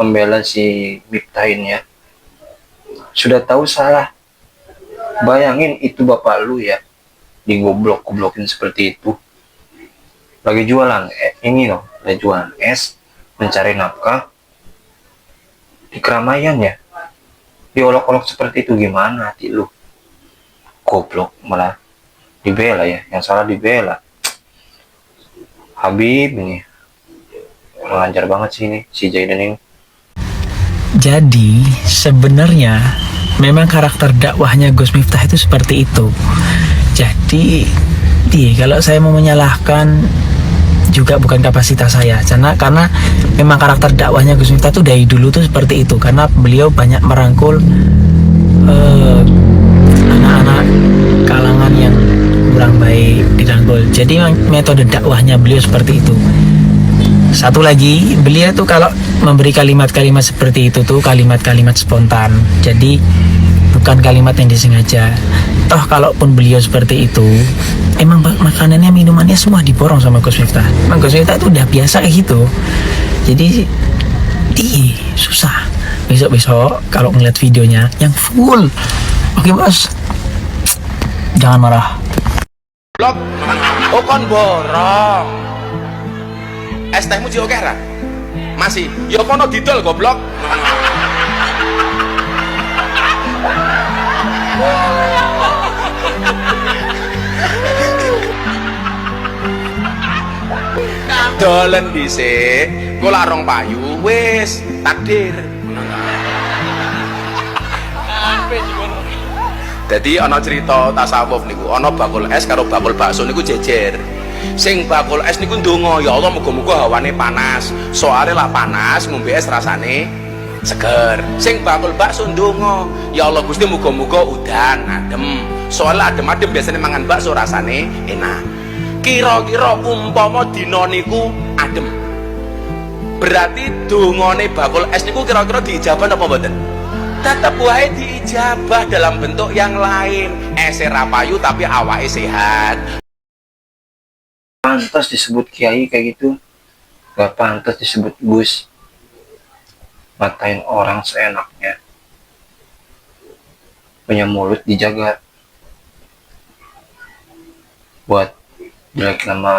membela si Miftah ini ya. Sudah tahu salah. Bayangin itu bapak lu ya, digoblok-goblokin seperti itu. Lagi jualan ini loh, lagi jualan es, mencari nafkah di keramaian ya. Diolok-olok seperti itu, gimana hati lu? Goblok, malah dibela ya, yang salah dibela. Habib ini lancar banget sih ini si Zaidan ini. Jadi sebenarnya memang karakter dakwahnya Gus Miftah itu seperti itu. Jadi kalau saya mau menyalahkan juga bukan kapasitas saya, karena memang karakter dakwahnya Gus Miftah tuh dari dulu tuh seperti itu, karena beliau banyak merangkul anak-anak kalangan yang kurang baik dirangkul. Jadi metode dakwahnya beliau seperti itu. Satu lagi, beliau tuh kalau memberi kalimat-kalimat seperti itu tuh kalimat-kalimat spontan. Jadi bukan kalimat yang disengaja. Toh kalaupun beliau seperti itu, emang makanannya, minumannya semua diborong sama Gus Miftah. Emang Gus Miftah tuh udah biasa kayak gitu. Jadi susah. Besok-besok kalau ngeliat videonya yang full. Oke bos, jangan marah. Blok, kon borong. Es tehmu jauh kera? Masih, ya kono didol goblok. Dolen dhisik, kula rong payu wis takdir. Jadi ana cerita tasawuf niku, ana bakul es karo bakul bakso niku jejer. Sing bakul es niku ndonga, ya Allah muga-muga hawane panas. Soale lah panas ngombe es rasane seger. Sing bakul bakso ndonga, ya Allah Gusti muga-muga udan adem. Soale adem-adem biasanya mangan bakso rasane enak. Kira-kira umpama dina niku adem, berarti dongane bakul es niku kira-kira diijabah apa mboten? Tetep wae diijabah dalam bentuk yang lain. Ese ra payu tapi awake sehat. Pantas disebut kiai kayak gitu, gak pantas disebut Gus. Matain orang seenaknya, punya mulut dijaga buat jelek nama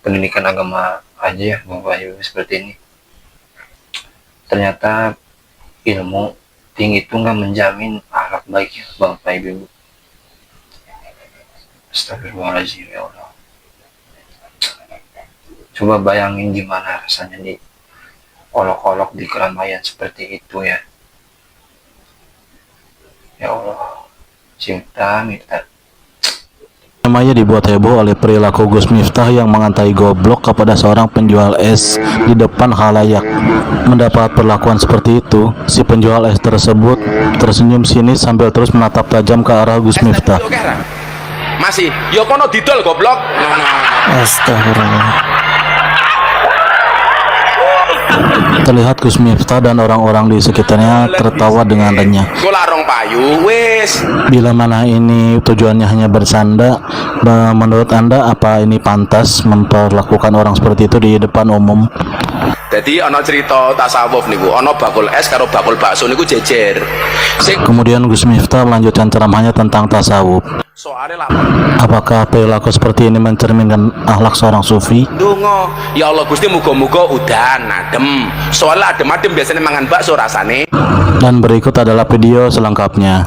pendidikan agama aja ya Bapak Ibu seperti ini. Ternyata ilmu tinggi itu nggak menjamin akhlak baik ya Bapak Ibu. Astagfirullahaladzim ya Allah. Coba bayangin gimana rasanya di olok-olok di keramaian seperti itu ya. Ya Allah, cinta Miftah. Namanya dibuat heboh oleh perilaku Gus Miftah yang mengantai goblok kepada seorang penjual es di depan khalayak. Mendapat perlakuan seperti itu, si penjual es tersebut tersenyum sinis sambil terus menatap tajam ke arah Gus Miftah. Masih, ya kono didol goblok. Astagfirullah. Terlihat Gus Miftah dan orang-orang di sekitarnya tertawa dengan renyah. Kula rong payu wis. Bila mana ini tujuannya hanya bersanda, menurut Anda apa ini pantas memperlakukan orang seperti itu di depan umum? Jadi ana cerita tasawuf niku, ana bakul es karo bakul bakso niku jejer. Kemudian Gus Miftah melanjutkan ceramahnya tentang tasawuf. Soale lah. Apakah perilaku seperti ini mencerminkan akhlak seorang sufi? Donga, ya Allah Gusti muga-muga udan adem. Soale adem-adem biasanya mangan bakso rasane. Dan berikut adalah video selengkapnya.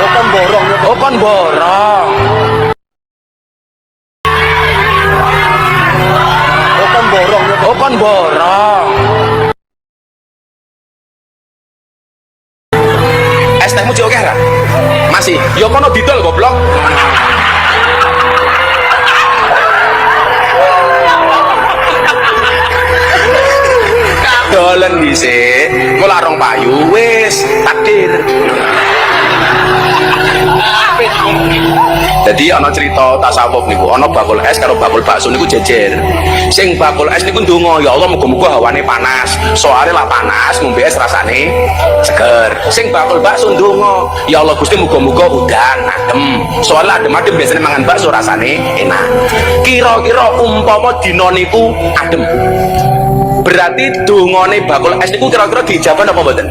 Okon borong, okon borong. Okon borong, okon borong. Es tehmu jauh kera? Masih, ya kono didol goblok. Dolen dhisik, kula rong payu wis takdir. Jadi ana cerita tasawuf niku, ana bakul es karo bakul bakso niku jejer. Sing bakul es niku ndonga, ya Allah muga-muga hawane panas. Soale lah panas ngombe es rasane seger. Sing bakul bakso ndonga, ya Allah Gusti muga-muga udan adem. Soale adem-adem biasanya mangan bakso rasane enak. Kira-kira umpama dina niku adem. Berarti dungane bakul es niku kira-kira diijabah apa mboten?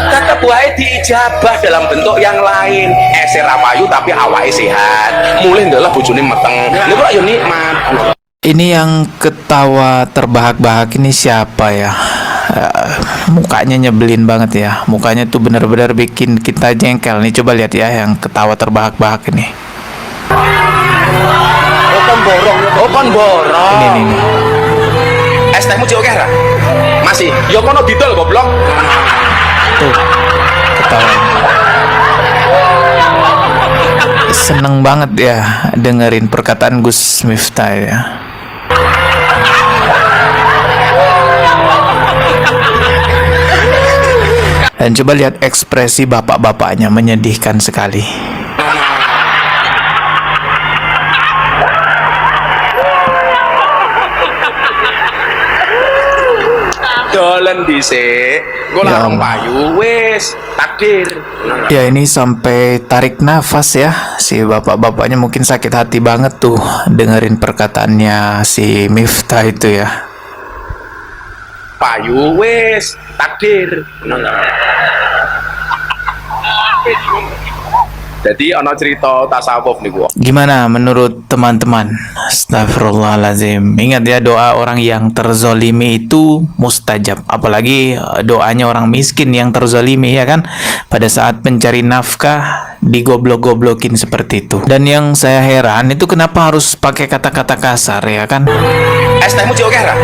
Tetep wae diijabah dalam bentuk yang lain. Ese ra payu tapi awake sehat. Mulih ndelok bojone meteng. Niku ya nikmat. Ini yang ketawa terbahak-bahak ini siapa ya? Mukanya nyebelin banget ya. Mukanya tuh bener-bener bikin kita jengkel nih. Coba lihat ya yang ketawa terbahak-bahak ini. Oh kon borong. Ini. Es tehmu jauh kira? Masih? Ya kono didol goblok. Tuh, ketawa. Seneng banget ya dengerin perkataan Gus Miftah ya. Dan coba lihat ekspresi bapak-bapaknya, menyedihkan sekali. Dolen dhisik, engko Ya larang Allah. payu wis takdir. Ya ini sampai tarik nafas ya. Si bapak-bapaknya mungkin sakit hati banget tuh dengerin perkataannya si Miftah itu ya. Payu wis takdir. Jadi ana cerita tasawuf niku. Gimana menurut teman-teman? Astagfirullahaladzim. Ingat ya, doa orang yang terzolimi itu mustajab. Apalagi doanya orang miskin yang terzolimi ya kan. Pada saat mencari nafkah digoblok-goblokin seperti itu. Dan yang saya heran itu kenapa harus pakai kata-kata kasar ya kan? Es tehmu jauh kira?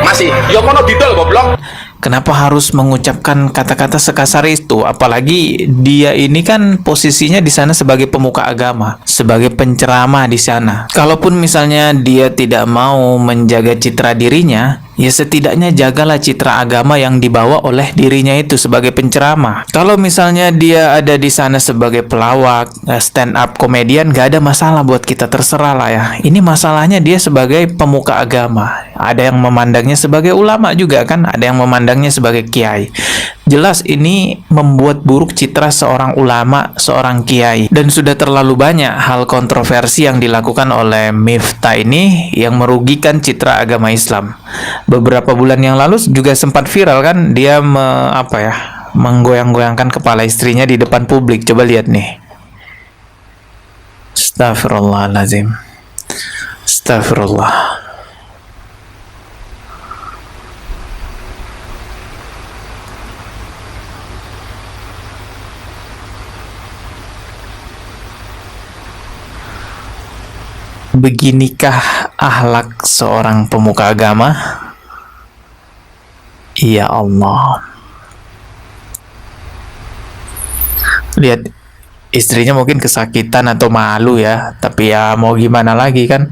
Masih? Ya kono didol goblok. Kenapa harus mengucapkan kata-kata sekasar itu? Apalagi dia ini kan posisinya di sana sebagai pemuka agama, sebagai penceramah di sana. Kalaupun misalnya dia tidak mau menjaga citra dirinya, ya setidaknya jagalah citra agama yang dibawa oleh dirinya itu sebagai penceramah. Kalau misalnya dia ada di sana sebagai pelawak, stand up komedian, gak ada masalah buat kita, terserah lah ya. Ini masalahnya dia sebagai pemuka agama. Ada yang memandangnya sebagai ulama juga kan, ada yang memandangnya sebagai kiai. Jelas ini membuat buruk citra seorang ulama, seorang kiai. Dan sudah terlalu banyak hal kontroversi yang dilakukan oleh Miftah ini yang merugikan citra agama Islam. Beberapa bulan yang lalu juga sempat viral kan, dia menggoyang-goyangkan kepala istrinya di depan publik. Coba lihat nih. Astagfirullahaladzim. Astagfirullah. Beginikah akhlak seorang pemuka agama? Ya Allah. Lihat, istrinya mungkin kesakitan atau malu ya. Tapi ya mau gimana lagi kan.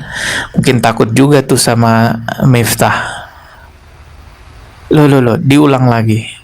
Mungkin takut juga tuh sama Miftah. Loh, diulang lagi.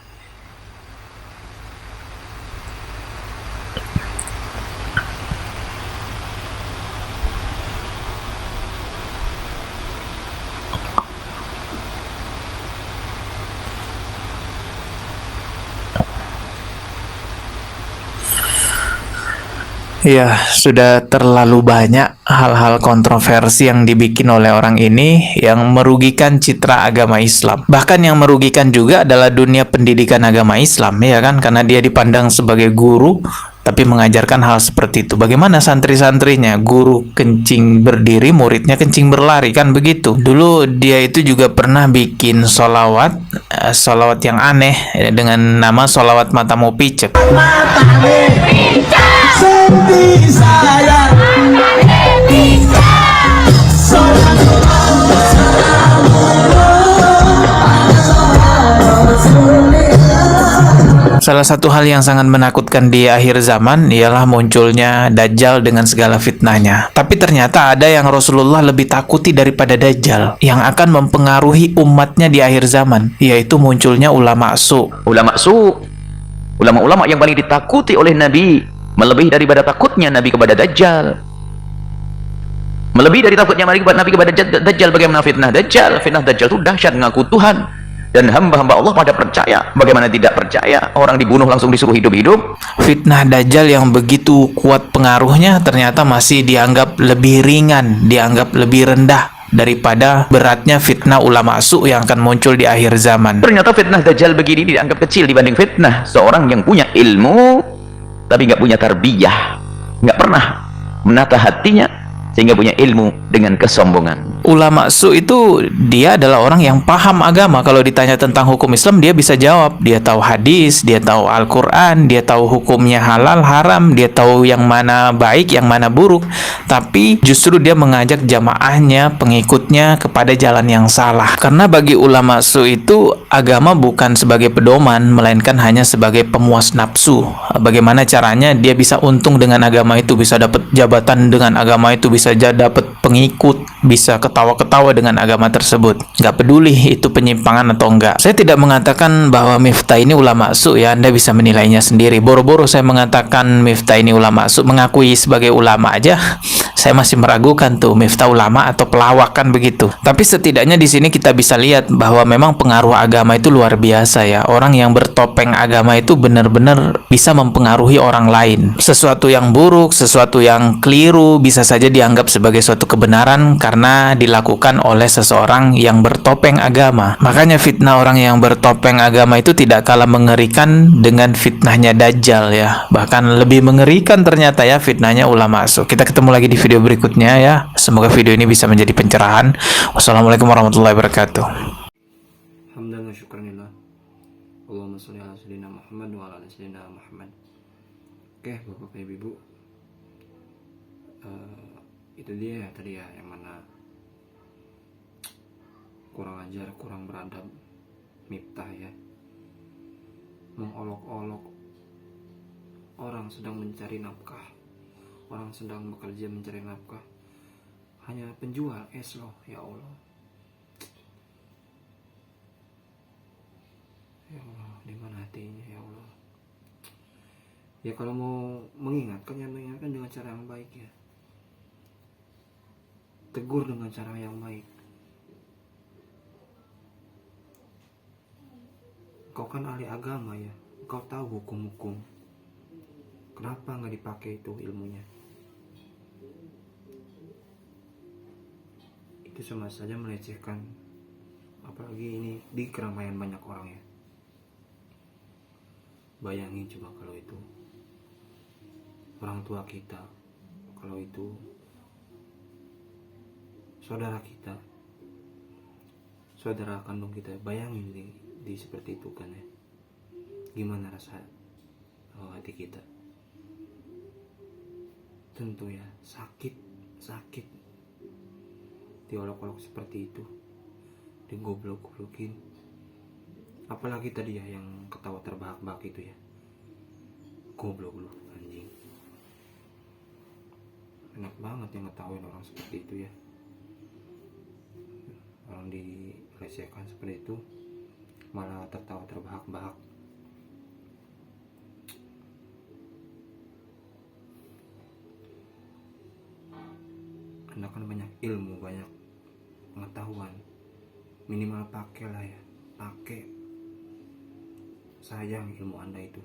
Ya, sudah terlalu banyak hal-hal kontroversi yang dibikin oleh orang ini yang merugikan citra agama Islam. Bahkan yang merugikan juga adalah dunia pendidikan agama Islam, ya kan? Karena dia dipandang sebagai guru, tapi mengajarkan hal seperti itu. Bagaimana santri-santrinya? Guru kencing berdiri, muridnya kencing berlari, kan begitu. Dulu dia itu juga pernah bikin solawat yang aneh dengan nama solawat matamu picek. Salah satu hal yang sangat menakutkan di akhir zaman ialah munculnya Dajjal dengan segala fitnahnya. Tapi ternyata ada yang Rasulullah lebih takuti daripada Dajjal, yang akan mempengaruhi umatnya di akhir zaman, yaitu munculnya ulama su. Ulama yang paling ditakuti oleh Nabi, melebihi daripada takutnya Nabi kepada Dajjal. Melebihi dari takutnya Nabi kepada Dajjal. Bagaimana fitnah Dajjal? Fitnah Dajjal itu dahsyat, ngaku Tuhan, dan hamba-hamba Allah pada percaya. Bagaimana tidak percaya? Orang dibunuh langsung disuruh hidup-hidup. Fitnah Dajjal yang begitu kuat pengaruhnya ternyata masih dianggap lebih ringan, dianggap lebih rendah daripada beratnya fitnah ulama su yang akan muncul di akhir zaman. Ternyata fitnah Dajjal begini dianggap kecil dibanding fitnah seorang yang punya ilmu tapi nggak punya tarbiyah, nggak pernah menata hatinya sehingga punya ilmu dengan kesombongan. Ulama su itu dia adalah orang yang paham agama. Kalau ditanya tentang hukum Islam, dia bisa jawab. Dia tahu hadis, dia tahu Al-Quran, dia tahu hukumnya halal, haram, dia tahu yang mana baik, yang mana buruk. Tapi justru dia mengajak jamaahnya, pengikutnya kepada jalan yang salah. Karena bagi ulama su itu, agama bukan sebagai pedoman, melainkan hanya sebagai pemuas nafsu. Bagaimana caranya dia bisa untung dengan agama itu, bisa dapat jabatan dengan agama itu, bisa dapat pengikut, bisa ketawa-ketawa dengan agama tersebut. Nggak peduli itu penyimpangan atau enggak. Saya tidak mengatakan bahwa Miftah ini ulama su ya, Anda bisa menilainya sendiri. Boro-boro saya mengatakan Miftah ini ulama su, mengakui sebagai ulama aja, saya masih meragukan tuh Miftah ulama atau pelawak kan begitu. Tapi setidaknya di sini kita bisa lihat bahwa memang pengaruh agama itu luar biasa ya. Orang yang bertopeng agama itu benar-benar bisa mempengaruhi orang lain. Sesuatu yang buruk, sesuatu yang keliru bisa saja dianggap sebagai suatu kebenaran karena dilakukan oleh seseorang yang bertopeng agama. Makanya fitnah orang yang bertopeng agama itu tidak kalah mengerikan dengan fitnahnya Dajjal ya. Bahkan lebih mengerikan ternyata ya fitnahnya ulama su. Kita ketemu lagi di video berikutnya ya. Semoga video ini bisa menjadi pencerahan. Wassalamualaikum warahmatullahi wabarakatuh. Hamdan wa syukranillah. Allahumma sholli ala sayyidina Muhammad wa ala ali sayyidina Muhammad. Oke, Bapak Ibu. Itu dia ya tadi ya, yang mana kurang ajar, kurang beradab Miftah ya, mengolok-olok orang sedang mencari nafkah, orang sedang bekerja mencari nafkah, hanya penjual es loh. Ya Allah, ya Allah, di mana hatinya ya Allah. Ya kalau mau mengingatkan ya mengingatkan dengan cara yang baik ya, tegur dengan cara yang baik. Kau kan ahli agama ya, kau tahu hukum-hukum, kenapa nggak dipakai itu ilmunya? Itu sama saja melecehkan, apalagi ini di keramaian banyak orang ya. Bayangin coba kalau itu orang tua kita, kalau itu saudara kita, saudara kandung kita, bayangin di seperti itu kan ya, gimana rasa hati kita? Tentu ya sakit diolok-olok seperti itu, digoblok-goblokin, apalagi tadi ya yang ketawa terbahak-bahak itu ya, goblok lu anjing. Enak banget yang ngetawain orang seperti itu ya, orang dilecehkan seperti itu malah tertawa terbahak-bahak. Anda kan banyak ilmu, banyak pengetahuan, minimal pakailah ya, pakai. Sayang ilmu Anda itu,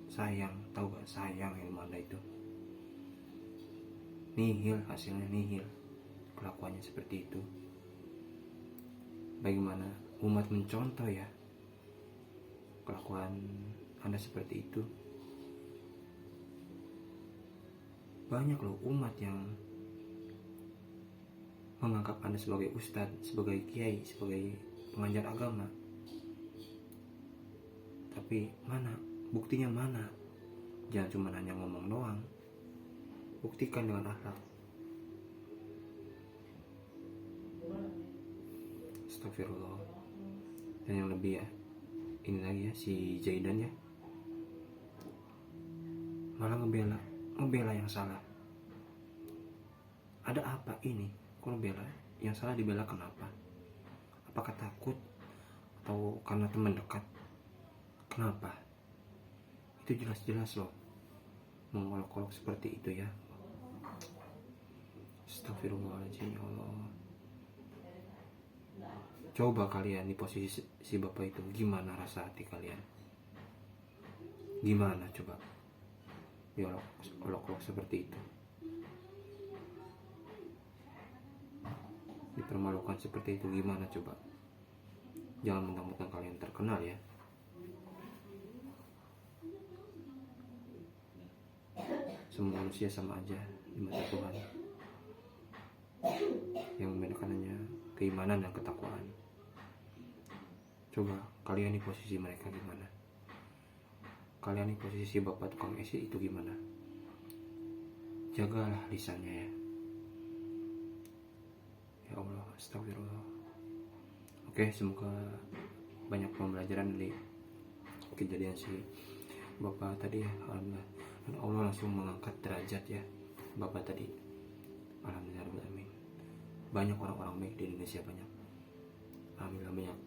sayang, tahu gak, sayang ilmu Anda itu. Nihil, hasilnya nihil, kelakuannya seperti itu. Bagaimana umat mencontoh ya kelakuan Anda seperti itu? Banyak loh umat yang menganggap Anda sebagai ustadz, sebagai kiai, sebagai pengajar agama. Tapi mana buktinya, mana? Jangan cuma hanya ngomong doang, buktikan dengan akhlak. Astagfirullah. Dan yang lebih ya, ini lagi ya, si Zaidan ya malah ngebela yang salah. Ada apa ini? Kok ngebela yang salah? Dibela kenapa? Apakah takut atau karena teman dekat? Kenapa? Itu jelas-jelas loh mengolok-olok seperti itu ya. Astagfirullahaladzim, ya Allah. Coba kalian di posisi si bapak itu, gimana rasa hati kalian? Gimana coba? Diolok-olok seperti itu, dipermalukan seperti itu, gimana coba? Jangan mentang-mentang kalian terkenal ya. Semua manusia sama aja di mata Tuhan. Yang membedakan hanya keimanan dan ketakwaan. Coba kalian di posisi mereka gimana? Kalian di posisi bapak tukang esi itu gimana? Jagalah lisannya ya. Ya Allah, astagfirullah. Oke, semoga banyak pembelajaran dari kejadian si bapak tadi ya. Alhamdulillah. Dan Allah langsung mengangkat derajat ya bapak tadi. Alhamdulillah, amin. Banyak orang-orang baik di Indonesia, banyak. Alhamdulillah banyak.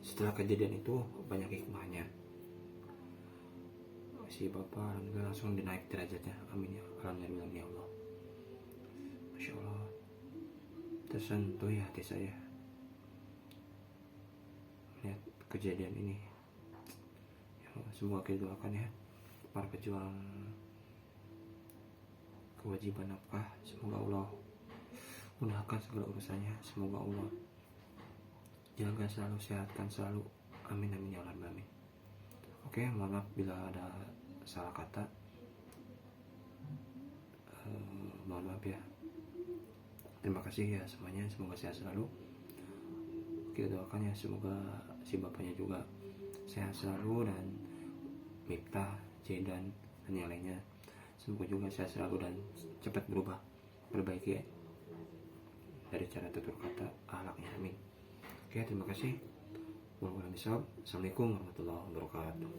Setelah kejadian itu banyak hikmahnya. Si bapak alhamdulillah langsung dinaik derajatnya. Amin ya. Alhamdulillah ya Allah. Masya Allah. Tersentuh ya hati saya lihat kejadian ini. Ya Allah, semoga kita doakan ya para pejuang kewajiban nafkah, semoga Allah mudahkan segala urusannya, semoga Allah jaga selalu, sehatkan selalu, amin amin ya Allah, amin. Oke, mohon maaf bila ada salah kata, mohon maaf ya. Terima kasih ya semuanya, semoga sehat selalu. Kita doakan ya, semoga si bapaknya juga sehat selalu, dan Miftah, Jedan, dan yang lainnya semoga juga sehat selalu dan cepat berubah, perbaiki ya, dari cara tutur kata, akhlaknya, amin. Oke, terima kasih. Assalamualaikum warahmatullahi wabarakatuh.